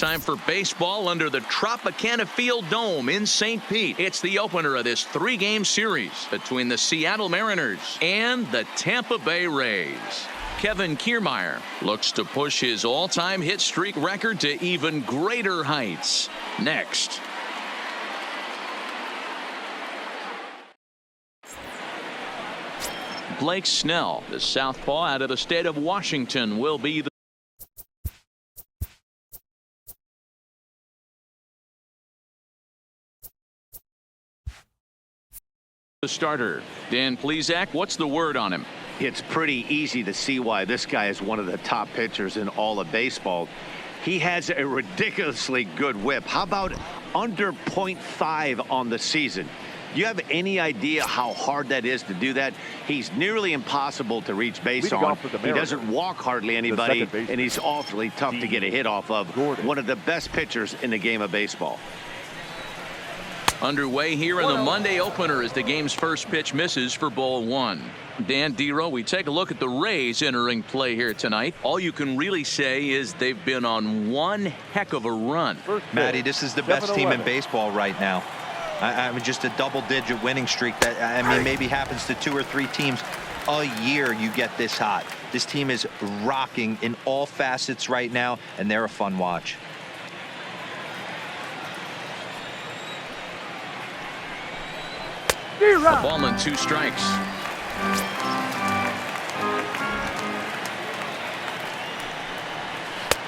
time for baseball under the Tropicana Field Dome in St. Pete. It's the opener of this 3-game series between the Seattle Mariners and the Tampa Bay Rays. Kevin Kiermaier looks to push his all-time hit streak record to even greater heights. Next. Blake Snell, the southpaw out of the state of Washington, will be the starter. Dan Plesac, what's the word on him? It's pretty easy to see why this guy is one of the top pitchers in all of baseball. He has a ridiculously good whip. How about under .5 on the season? Do you have any idea how hard that is to do that? He's nearly impossible to reach base on. He doesn't walk hardly anybody, and he's awfully tough to get a hit off of. One of the best pitchers in the game of baseball. Underway here in the Monday opener as the game's first pitch misses for ball 1. Dan Dero, we take a look at the Rays entering play here tonight. All you can really say is they've been on one heck of a run. Matty, this is the best team in baseball right now. I mean, just a double-digit winning streak that, I mean, maybe happens to 2 or 3 teams a year. You get this hot. This team is rocking in all facets right now, and they're a fun watch. A ball and 2 strikes.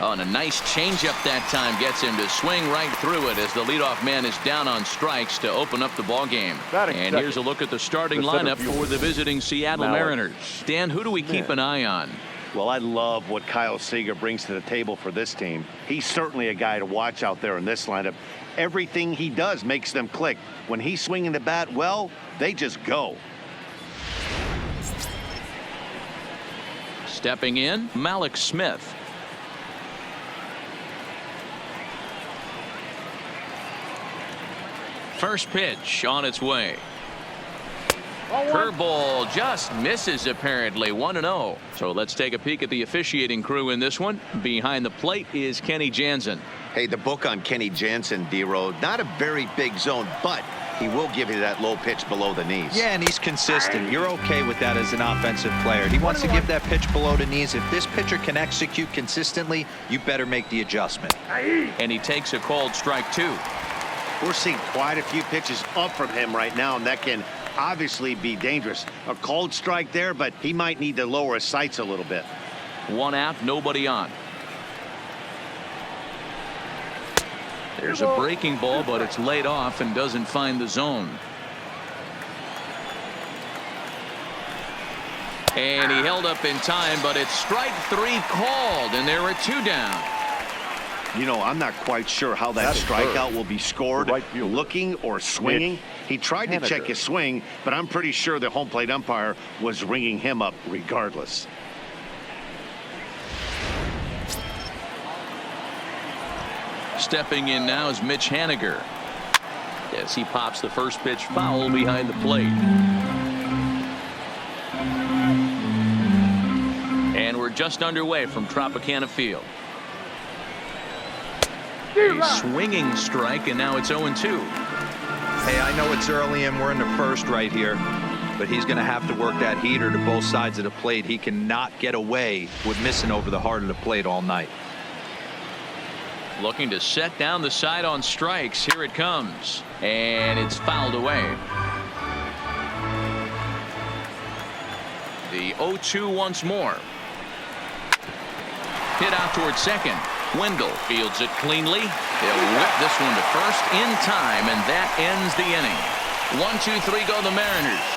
Oh, and a nice changeup that time gets him to swing right through it as the leadoff man is down on strikes to open up the ball game. And here's a look at the starting lineup for the visiting Seattle Mariners. Dan, who do we keep an eye on? Well, I love what Kyle Seager brings to the table for this team. He's certainly a guy to watch out there in this lineup. Everything he does makes them click. When he's swinging the bat, well, they just go. Stepping in, Malik Smith. First pitch on its way. Curveball just misses apparently. 1-0. So let's take a peek at the officiating crew in this one. Behind the plate is Kenny Jansen. Hey, the book on Kenny Jansen, D-Road, not a very big zone, but he will give you that low pitch below the knees. Yeah, and he's consistent. You're okay with that as an offensive player. He wants to give that pitch below the knees. If this pitcher can execute consistently, you better make the adjustment. And he takes a called strike 2. We're seeing quite a few pitches up from him right now, and that can obviously be dangerous. A called strike there, but he might need to lower his sights a little bit. 1 out, nobody on. There's a breaking ball, but it's laid off and doesn't find the zone. And he held up in time, but it's strike 3 called, and there are 2 down. You know, I'm not quite sure how that strikeout will be scored, looking or swinging. He tried to check his swing, but I'm pretty sure the home plate umpire was ringing him up regardless. Stepping in now is Mitch Haniger as he pops the first pitch foul behind the plate. And we're just underway from Tropicana Field. A swinging strike, and now it's 0-2. Hey, I know it's early and we're in the first right here, but he's going to have to work that heater to both sides of the plate. He cannot get away with missing over the heart of the plate all night. Looking to set down the side on strikes. Here it comes, and it's fouled away. The 0-2 once more. Hit out towards second. Wendell fields it cleanly. They'll whip this one to first in time, and that ends the inning. 1-2-3 go the Mariners.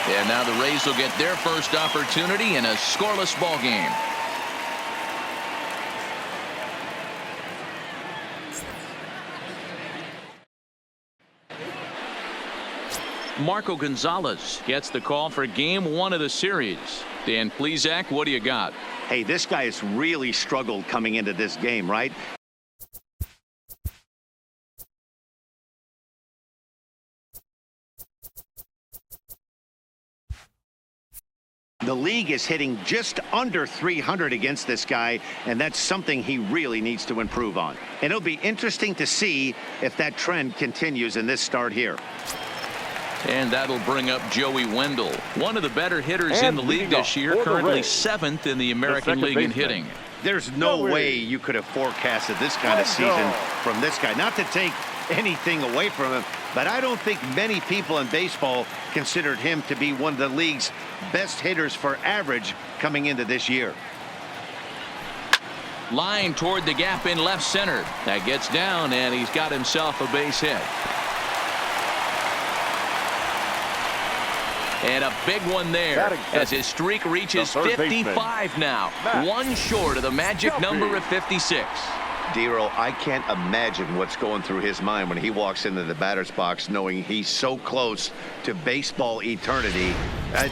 And now the Rays will get their first opportunity in a scoreless ball game. Marco Gonzalez gets the call for game 1 of the series. Dan Plesac, what do you got? Hey, this guy has really struggled coming into this game, right? The league is hitting just under 300 against this guy, and that's something he really needs to improve on. And it'll be interesting to see if that trend continues in this start here. And that'll bring up Joey Wendell, one of the better hitters in the league this year, currently 7th in the American League in hitting. There's no way you could have forecasted this kind of season from this guy. Not to take anything away from him, but I don't think many people in baseball considered him to be one of the league's best hitters for average coming into this year. Line toward the gap in left center. That gets down, and he's got himself a base hit. And a big one there as his streak reaches 55 now. One short of the magic number of 56. Dero, I can't imagine what's going through his mind when he walks into the batter's box knowing he's so close to baseball eternity.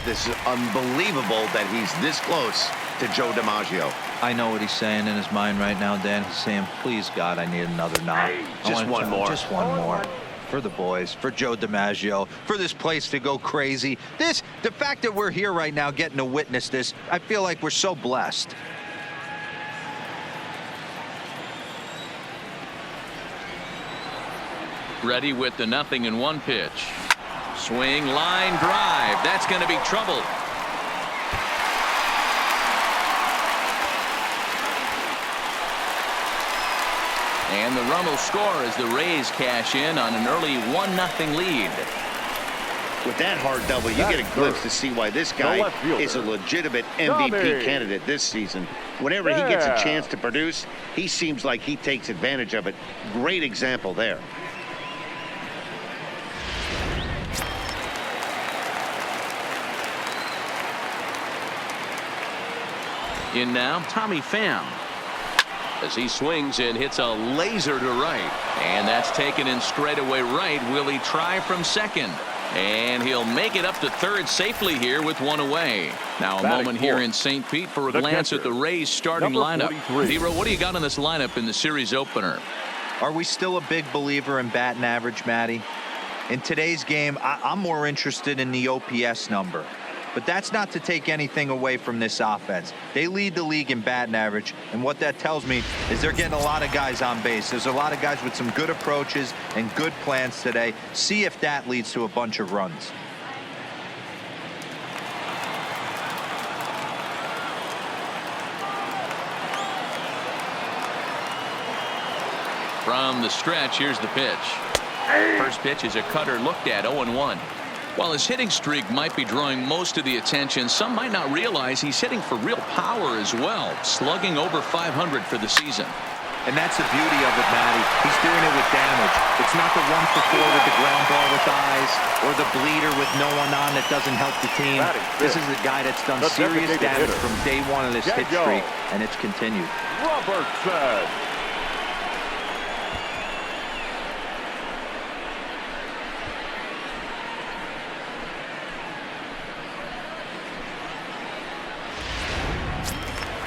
This is unbelievable that he's this close to Joe DiMaggio. I know what he's saying in his mind right now, Dan. He's saying, please, God, I need another knock. Just one more. Just one more. For the boys, for Joe DiMaggio, for this place to go crazy. The fact that we're here right now getting to witness this, I feel like we're so blessed. Ready with the 0-1 pitch. Swing, line drive. That's going to be trouble. And the run will score as the Rays cash in on an early 1-0 lead. With that hard double, you get a glimpse to see why this guy is a legitimate MVP candidate this season. Whenever he gets a chance to produce, he seems like he takes advantage of it. Great example there. In now, Tommy Pham. As he swings and hits a laser to right. And that's taken in straightaway right. Will he try from second? And he'll make it up to third safely here with one away. Now a moment here in St. Pete for a glance at the Rays starting lineup. Dero, what do you got on this lineup in the series opener? Are we still a big believer in batting average, Matty? In today's game, I'm more interested in the OPS number. But that's not to take anything away from this offense. They lead the league in batting average, and what that tells me is they're getting a lot of guys on base. There's a lot of guys with some good approaches and good plans today. See if that leads to a bunch of runs. From the stretch, here's the pitch. First pitch is a cutter looked at, 0-1. While his hitting streak might be drawing most of the attention, some might not realize he's hitting for real power as well, slugging over 500 for the season. And that's the beauty of it, Matty. He's doing it with damage. It's not the 1-for-4 with the ground ball with eyes or the bleeder with no one on that doesn't help the team. This is a guy that's done serious damage from day one of this hit streak, and it's continued. Robertson.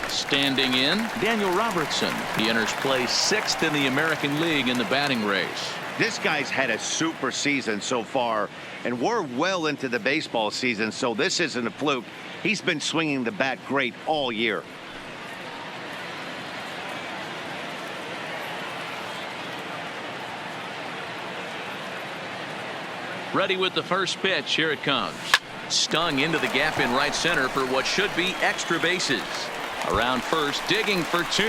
Standing in, Daniel Robertson. He enters play 6th in the American League in the batting race. This guy's had a super season so far, and we're well into the baseball season, so this isn't a fluke. He's been swinging the bat great all year. Ready with the first pitch. Here it comes. Stung into the gap in right center for what should be extra bases. Around first, digging for 2.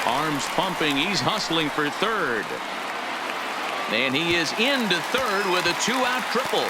Arms pumping. He's hustling for third. And he is into third with a 2-out triple.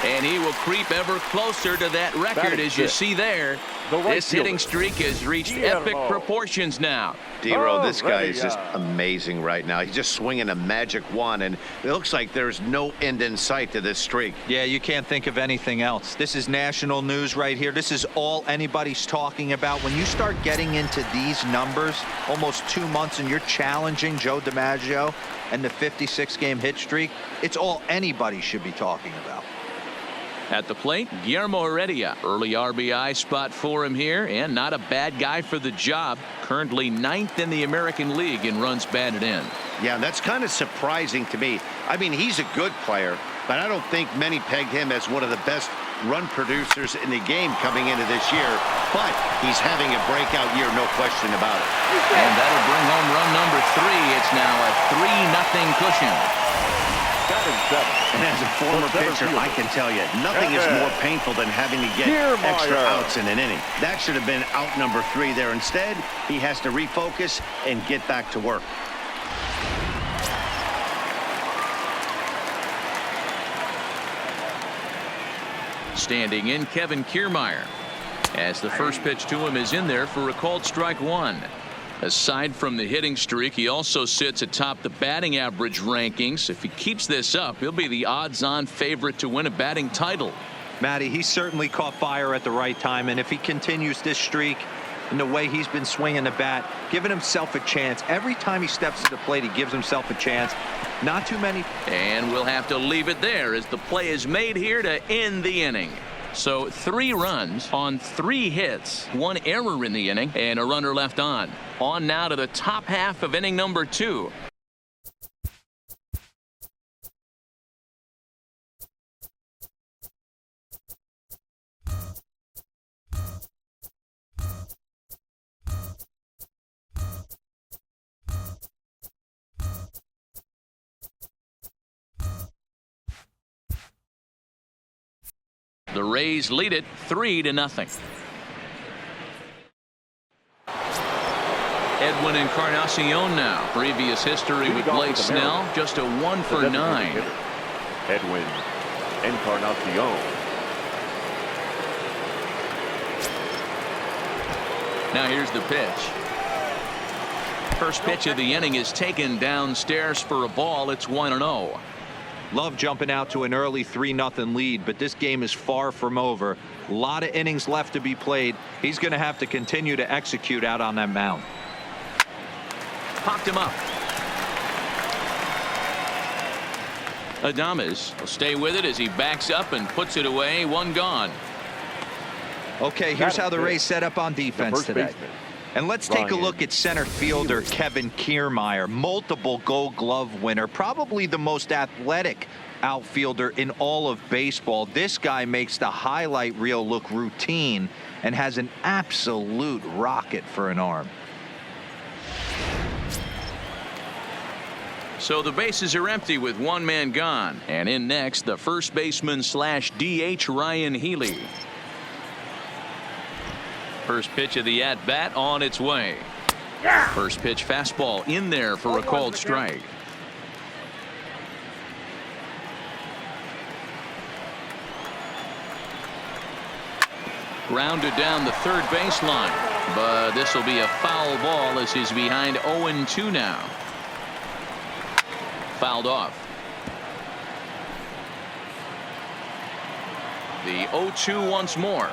And he will creep ever closer to that record, as you see there. This hitting streak has reached epic proportions now. D-Row, this guy is just amazing right now. He's just swinging a magic wand, and it looks like there's no end in sight to this streak. Yeah, you can't think of anything else. This is national news right here. This is all anybody's talking about. When you start getting into these numbers, almost 2 months, and you're challenging Joe DiMaggio and the 56-game hit streak, it's all anybody should be talking about. At the plate, Guillermo Heredia. Early RBI spot for him here, and not a bad guy for the job. Currently 9th in the American League in runs batted in. Yeah, that's kind of surprising to me. I mean, he's a good player, but I don't think many peg him as one of the best run producers in the game coming into this year. But he's having a breakout year, no question about it. And that'll bring home run number 3. It's now a 3-0 cushion. And as a former pitcher, I can tell you, nothing is more painful than having to get extra outs in an inning. That should have been out number 3 there. Instead, he has to refocus and get back to work. Standing in, Kevin Kiermaier, as the first pitch to him is in there for a called strike 1. Aside from the hitting streak, he also sits atop the batting average rankings. If he keeps this up, he'll be the odds-on favorite to win a batting title. Matty, he certainly caught fire at the right time, and if he continues this streak in the way he's been swinging the bat, giving himself a chance. Every time he steps to the plate, he gives himself a chance. Not too many. And we'll have to leave it there as the play is made here to end the inning. So 3 runs on 3 hits, 1 error in the inning, and a runner left on. On now to the top half of inning number 2. The Rays lead it 3-0. Edwin Encarnacion now. Previous history with Blake Snell, just a 1 for 9. Edwin Encarnacion. Now here's the pitch. First pitch of the inning is taken downstairs for a ball. It's 1-0. Love jumping out to an early 3-0 lead, but this game is far from over. A lot of innings left to be played. He's going to have to continue to execute out on that mound. Popped him up. Adames will stay with it as he backs up and puts it away. 1 gone. Okay, here's how the Rays set up on defense today. And let's take a look at center fielder Kevin Kiermaier, multiple Gold Glove winner, probably the most athletic outfielder in all of baseball. This guy makes the highlight reel look routine and has an absolute rocket for an arm. So the bases are empty with 1 man gone. And in next, the first baseman / DH Ryan Healy. First pitch of the at-bat on its way. First pitch fastball in there for a called strike. Grounded down the third baseline, but this will be a foul ball as he's behind 0-2 now. Fouled off. The 0-2 once more.